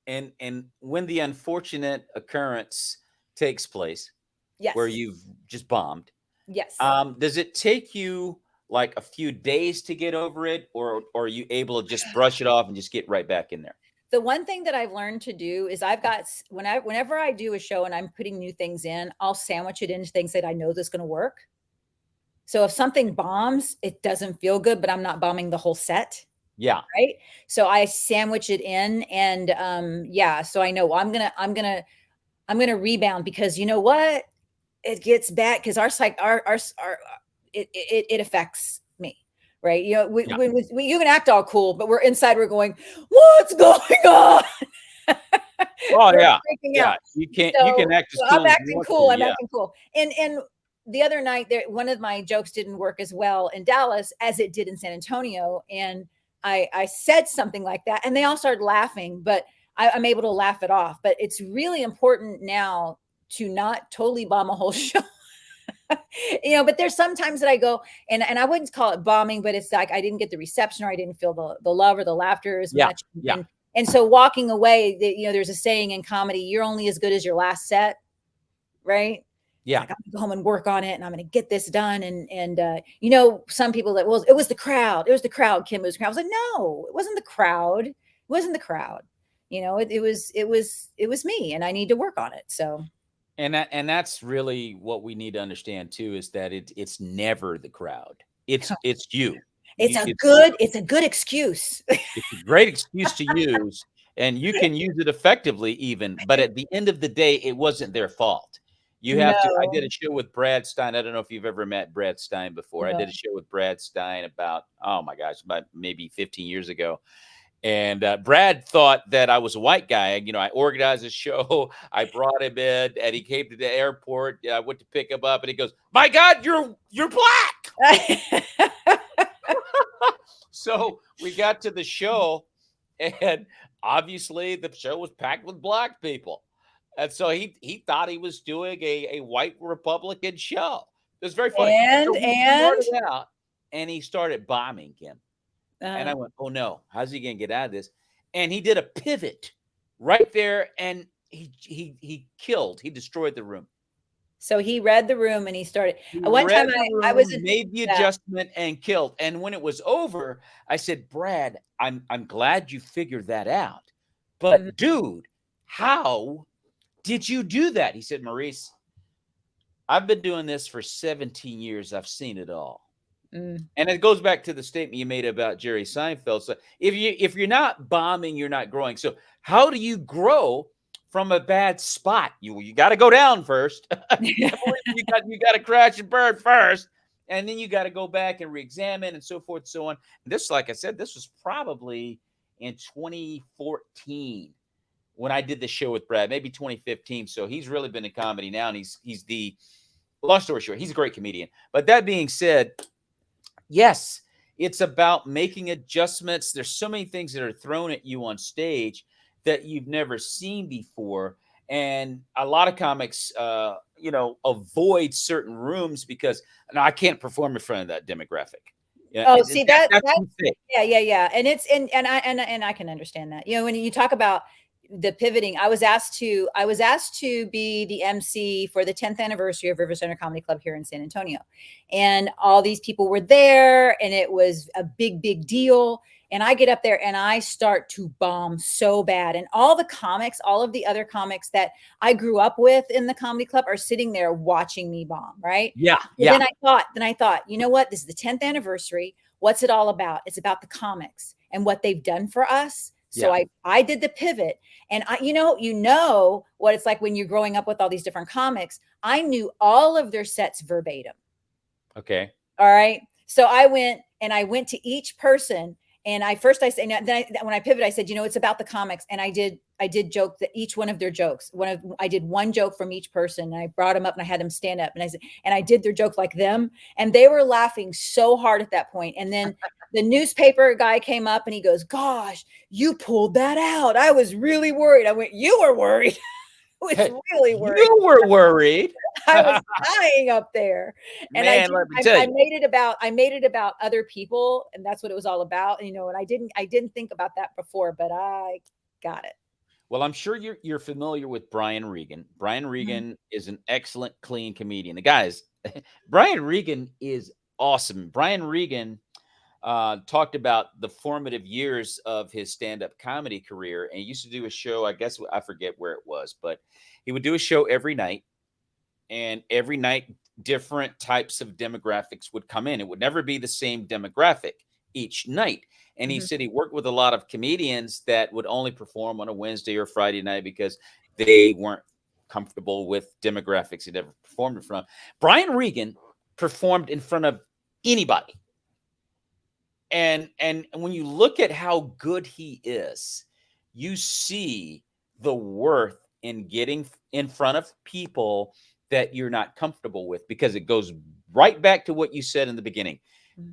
the unfortunate occurrence takes place, where you've just bombed, does it take you like a few days to get over it, or are you able to just brush it off and just get right back in there? The one thing that I've learned to do is whenever I do a show and I'm putting new things in, I'll sandwich it into things that I know that's going to work. So if something bombs, it doesn't feel good, but I'm not bombing the whole set. Yeah. Right. So I sandwich it in, and so I know I'm gonna rebound, because you know what? It gets bad because it affects me. Right. You know, you can act all cool, but we're inside, we're going, what's going on? Oh We're yeah, freaking yeah. out. You can't. You So, can act as so cool I'm as you acting want cool. to. I'm Yeah. acting cool. And the other night, there one of my jokes didn't work as well in Dallas as it did in San Antonio, and I said something like that, and they all started laughing, but I'm able to laugh it off. But it's really important now to not totally bomb a whole show. But there's some times that I go and I wouldn't call it bombing, but it's like I didn't get the reception or I didn't feel the love or the laughter as Yeah. much. Yeah. And so walking away, there's a saying in comedy, you're only as good as your last set, right? Yeah. Like, I'm gonna go home and work on it and I'm gonna get this done. And some people that, well, it was the crowd. It was the crowd, Kim. It was the crowd. I was like, no, it wasn't the crowd. It wasn't the crowd. It was me and I need to work on it. So And that's really what we need to understand too, is that it's never the crowd. It's you. it's a good excuse. It's a great excuse to use, and you can use it effectively even, but at the end of the day, it wasn't their fault. You have to I No, did a show with Brad Stein. I don't know if you've ever met Brad Stein before. I no. did a show with Brad Stein about, oh my gosh, about maybe 15 years ago. And Brad thought that I was a white guy. I organized a show. I brought him in, and he came to the airport. I went to pick him up, and he goes, "My God, you're black." So we got to the show, and obviously the show was packed with black people. And so he thought he was doing a white Republican show. It was very funny. So and he and started out, and he started bombing Kim. And uh, I went, "Oh no, how's he gonna get out of this?" And he did a pivot right there, and he killed. He destroyed the room. so he read the room and he started. He One time read the I was room, in made the that. adjustment, and killed. And when it was over, I said, "Brad, I'm glad you figured that out. Mhm. But dude, how did you do that?" He said, "Maurice, I've been doing this for 17 years. I've seen it all." Mm. And it goes back to the statement you made about Jerry Seinfeld. So if you're not bombing, you're not growing. So how do you grow from a bad spot? You got to go down first. you got to crash and burn first, and then you got to go back and reexamine and so forth and so on. And this, like I said, this was probably in 2014 when I did the show with Brad, maybe 2015. So he's really been in comedy now, and he's the long story short, he's a great comedian. But that being said, yes, it's about making adjustments. There's so many things that are thrown at you on stage that you've never seen before. And a lot of comics, avoid certain rooms because no, I can't perform in front of that demographic. Yeah, Oh, see that that's a mistake. yeah. And it's and I can understand that. When you talk about the pivoting, I was asked to be the MC for the 10th anniversary of River Center Comedy Club here in San Antonio. And all these people were there and it was a big deal. And I get up there and I start to bomb so bad. And all of the other comics that I grew up with in the comedy club are sitting there watching me bomb, right? Yeah, But yeah. Then I thought, you know what? This is the 10th anniversary. What's it all about? It's about the comics and what they've done for us. So Yeah. I did the pivot, and you know what it's like when you're growing up with all these different comics. I knew all of their sets verbatim. Okay. All right. So I went to each person, and when I pivot, I said, it's about the comics, and I did joke that each one of their jokes. I did one joke from each person, and I brought them up and I had them stand up, and I said, and I did their joke like them, and they were laughing so hard at that point. And then the newspaper guy came up and he goes, "Gosh, you pulled that out. I was really worried." I went, "You were worried." I was really worried. You were worried. I was dying up there. And Man, let me tell I you. made it about other people, and that's what it was all about. And I didn't think about that before, but I got it. Well, I'm sure you're familiar with Brian Regan. Brian Mhm. Regan is an excellent, clean comedian. The guys, Brian Regan is awesome. Brian Regan talked about the formative years of his stand-up comedy career, and he used to do a show. I guess I forget where it was, but he would do a show every night, and every night different types of demographics would come in. It would never be the same demographic each night. And he Mhm. said he worked with a lot of comedians that would only perform on a Wednesday or Friday night because they weren't comfortable with demographics he'd ever performed in front of. Brian Regan performed in front of anybody. And when you look at how good he is, you see the worth in getting in front of people that you're not comfortable with, because it goes right back to what you said in the beginning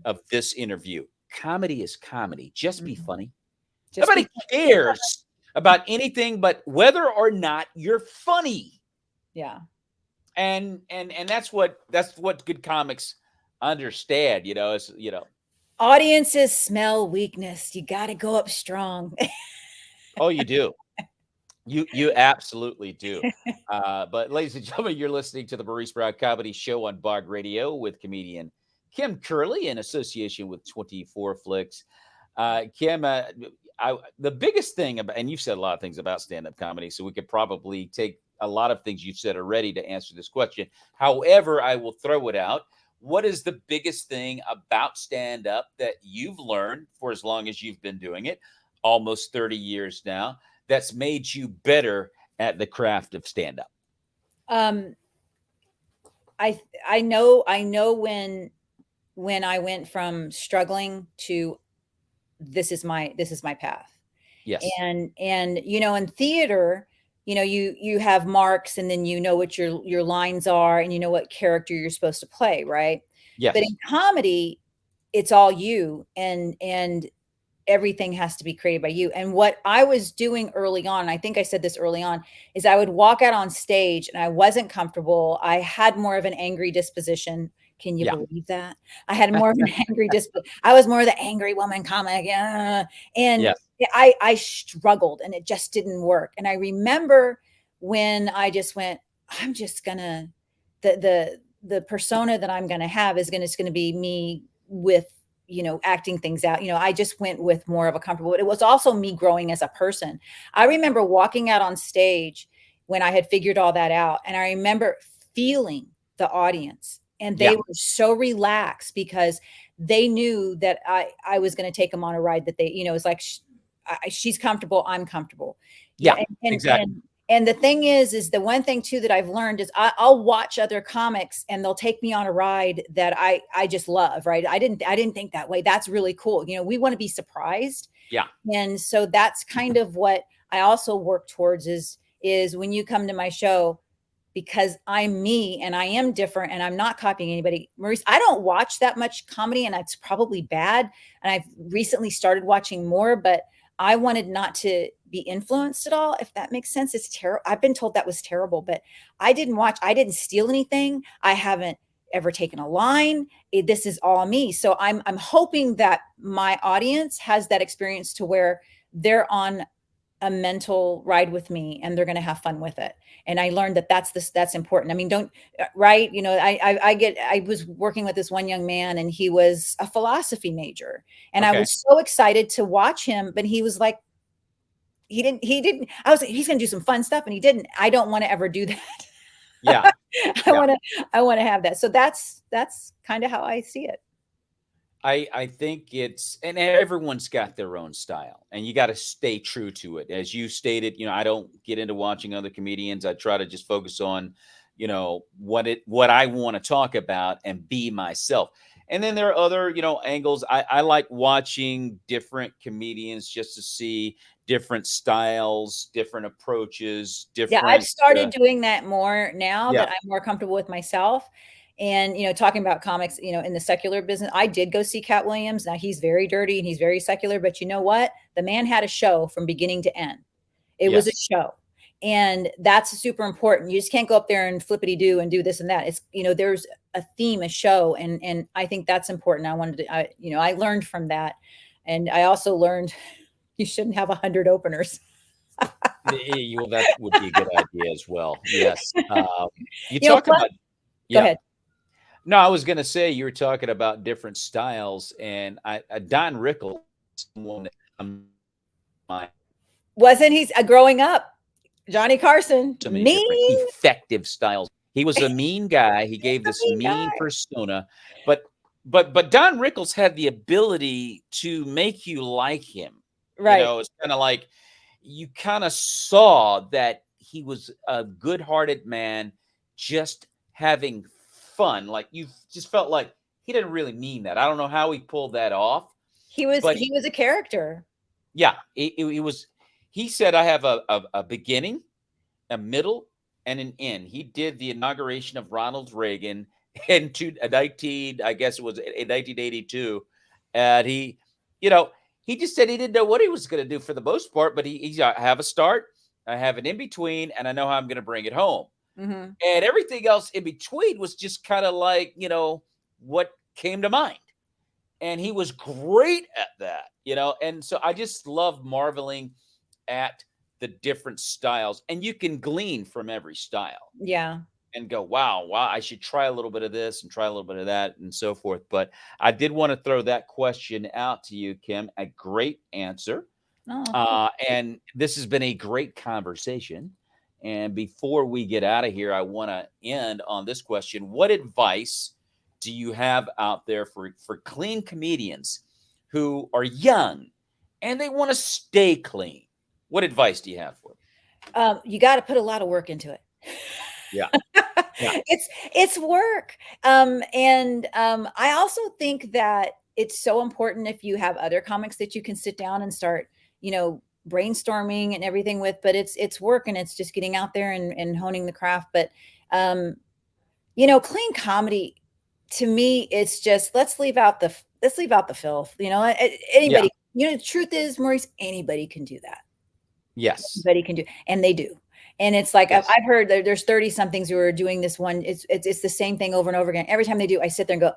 of this interview. Comedy is comedy. Just be funny. Just Nobody be cares about anything but whether or not you're funny. Yeah. And that's what good comics understand, it's, Audiences smell weakness. You got to go up strong. oh, you do. You absolutely do. But ladies and gentlemen, you're listening to the Maurice Brown Comedy Show on Bog Radio with comedian Kim Kerley in association with 24 Flicks. Kim, the biggest thing about, and you've said a lot of things about stand-up comedy, so we could probably take a lot of things you've said already to answer this question. However, I will throw it out. What is the biggest thing about stand-up that you've learned for as long as you've been doing it, almost 30 years now, that's made you better at the craft of stand-up? I know when I went from struggling to this is my path. Yes. And in theater, you have marks, and then you know what your lines are, and you know what character you're supposed to play, right? Yes. But in comedy, it's all you, and everything has to be created by you. And what I was doing early on, I think I said this early on, is I would walk out on stage and I wasn't comfortable. I had more of an angry disposition. Can you believe that? I had more of an angry disposition. I was more of the angry woman comic. And Yes. I struggled, and it just didn't work. And I remember when I just went, I'm just gonna, the persona that I'm gonna have is gonna be me with, acting things out. I just went with more of a comfortable, it was also me growing as a person. I remember walking out on stage when I had figured all that out. And I remember feeling the audience, and they were so relaxed because they knew that I was going to take them on a ride that they, it's like, she's comfortable, I'm comfortable. Yeah, and, exactly. And the thing is the one thing too that I've learned is I'll watch other comics and they'll take me on a ride that I just love, right? I didn't think that way. That's really cool. We want to be surprised. Yeah. And so that's kind of what I also work towards is when you come to my show, because I'm me and I am different and I'm not copying anybody. Maurice, I don't watch that much comedy, and that's probably bad. And I've recently started watching more, but I wanted not to be influenced at all, if that makes sense. It's terrible. I've been told that was terrible, but I didn't watch. I didn't steal anything. I haven't ever taken a line. This is all me. So I'm hoping that my audience has that experience to where they're on a mental ride with me and they're going to have fun with it. And I learned that that's important. I mean, right. I was working with this one young man, and he was a philosophy major, and I was so excited to watch him, but he was like, he's going to do some fun stuff, and he didn't. I don't want to ever do that. Yeah. I want to have that. So that's kind of how I see it. I think and everyone's got their own style, and you got to stay true to it. As you stated, I don't get into watching other comedians. I try to just focus on, what I want to talk about and be myself. And then there are other, angles. I like watching different comedians just to see different styles, different approaches, different. Yeah, I've started doing that more now that I'm more comfortable with myself. And, talking about comics, in the secular business, I did go see Cat Williams. Now, he's very dirty and he's very secular, but you know what? The man had a show from beginning to end. It was a show. And that's super important. You just can't go up there and flippity do and do this and that. It's, there's a theme, a show. And I think that's important. I learned from that. And I also learned you shouldn't have 100 openers. Well, that would be a good idea as well. Yes. You talk about. Go ahead. No, I was going to say, you were talking about different styles, and Don Rickles, wasn't he growing up? Johnny Carson, so many different effective styles. He was a mean guy. He gave this mean persona, but Don Rickles had the ability to make you like him. Right. It's kind of like you kind of saw that he was a good-hearted man, just having fun. Like, you just felt like he didn't really mean that. I don't know how he pulled that off. He was a character. Yeah, he was He said, I have a beginning, a middle, and an end. He did the inauguration of Ronald Reagan in 19, I guess it was in 1982. And he just said he didn't know what he was going to do for the most part, but I have a start, I have an in between, and I know how I'm going to bring it home. Mhm. And everything else in between was just kind of like, what came to mind. And he was great at that, and so I just love marveling at the different styles, and you can glean from every style Yeah. and go, wow, I should try a little bit of this and try a little bit of that and so forth. But I did want to throw that question out to you, Kim. A great answer. Oh, cool. And this has been a great conversation. And before we get out of here, I want to end on this question. What advice do you have out there for clean comedians who are young and they want to stay clean? What advice do you have for them? You got to put a lot of work into it. Yeah. Yeah. It's work. I also think that it's so important if you have other comics that you can sit down and start, brainstorming and everything with, but it's work, and it's just getting out there and honing the craft. But, clean comedy to me, it's just, let's leave out the filth, anybody, the truth is, Maurice, anybody can do that. Yes. Anybody can do, and they do. And it's like, Yes. I've heard there's 30 somethings who are doing this one. It's the same thing over and over again. Every time they do, I sit there and go,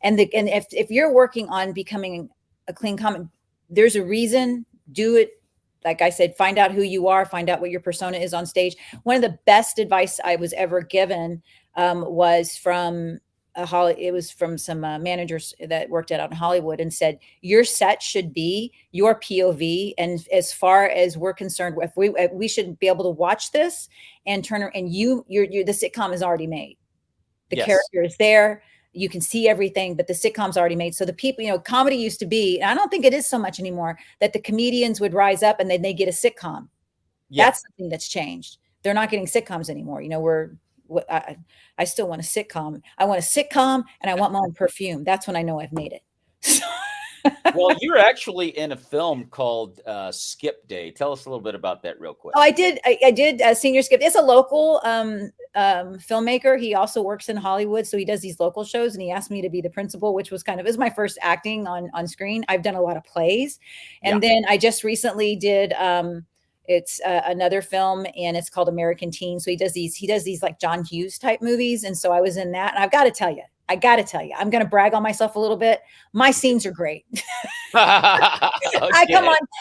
and if you're working on becoming a clean comic, there's a reason. Do it. Like I said, find out who you are, find out what your persona is on stage. One of the best advice I was ever given was from some managers that worked out in Hollywood, and said, your set should be your POV. And as far as we're concerned, if we should be able to watch this and turn, and the sitcom is already made. The character is there. You can see everything, but the sitcom's already made. So the people, comedy used to be, and I don't think it is so much anymore, that the comedians would rise up and then they get a sitcom. Yeah. That's something that's changed. They're not getting sitcoms anymore. I still want a sitcom. I want a sitcom, and I want my own perfume. That's when I know I've made it. Well, you're actually in a film called Skip Day. Tell us a little bit about that real quick. Oh, I did Senior Skip. It's a local filmmaker. He also works in Hollywood, so he does these local shows, and he asked me to be the principal, which was is my first acting on screen. I've done a lot of plays, and then I just recently did it's another film, and it's called American Teen. So he does these like John Hughes type movies, and so I was in that. And I've got to tell you, I'm going to brag on myself a little bit. My scenes are great. Okay.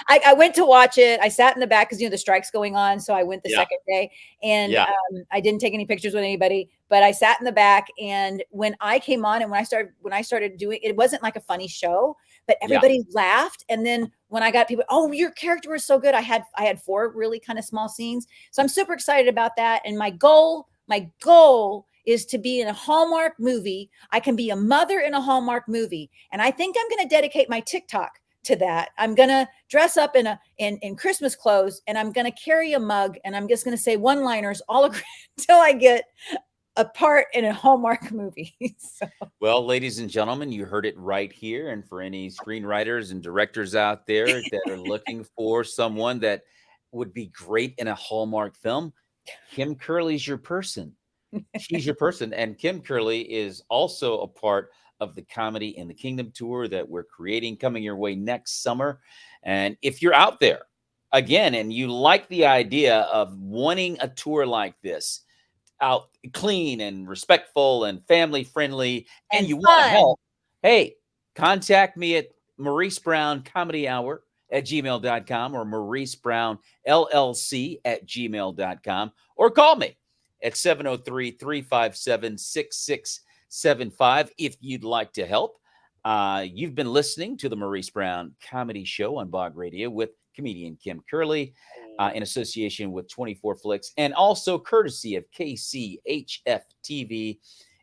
I went to watch it. I sat in the back because the strike's going on. So I went the second day, and I didn't take any pictures with anybody, but I sat in the back. And when I came on, and when I started doing it, wasn't like a funny show, but everybody laughed. And then when I got people, oh, your character was so good. I had 4 really kind of small scenes. So I'm super excited about that. And my goal is to be in a Hallmark movie. I can be a mother in a Hallmark movie. And I think I'm going to dedicate my TikTok to that. I'm going to dress up in Christmas clothes, and I'm going to carry a mug, and I'm just going to say one-liners all until I get a part in a Hallmark movie. So. Well, ladies and gentlemen, you heard it right here. And for any screenwriters and directors out there that are looking for someone that would be great in a Hallmark film, Kim Kerley's your person. She's your person. And Kim Kerley is also a part of the Comedy in the Kingdom tour that we're creating, coming your way next summer. And if you're out there, again, and you like the idea of wanting a tour like this, out clean and respectful and family friendly, and you want to help, hey, contact me at Maurice Brown Comedy Hour at gmail.com or Maurice Brown LLC at gmail.com, or call me at 703-357-6675 if you'd like to help. You've been listening to the Maurice Brown Comedy Show on Bog Radio with comedian Kim Kerley, in association with 24 Flicks, and also courtesy of KCHF TV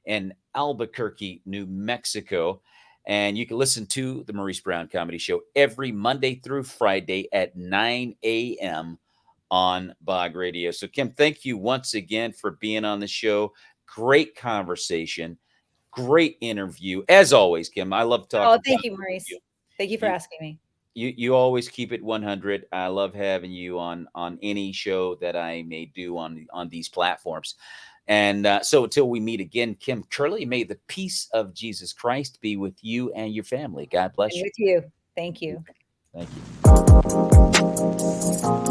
in Albuquerque, New Mexico. And you can listen to the Maurice Brown Comedy Show every Monday through Friday at 9 a.m. on Bog Radio. So, Kim, thank you once again for being on the show. Great conversation. Great interview. As always, Kim, I love talking. Oh, thank you, Maurice. Thank you for asking me. You always keep it 100. I love having you on any show that I may do on these platforms. And so until we meet again, Kim Kerley, may the peace of Jesus Christ be with you and your family. God bless And you. with you. Thank you. Thank you.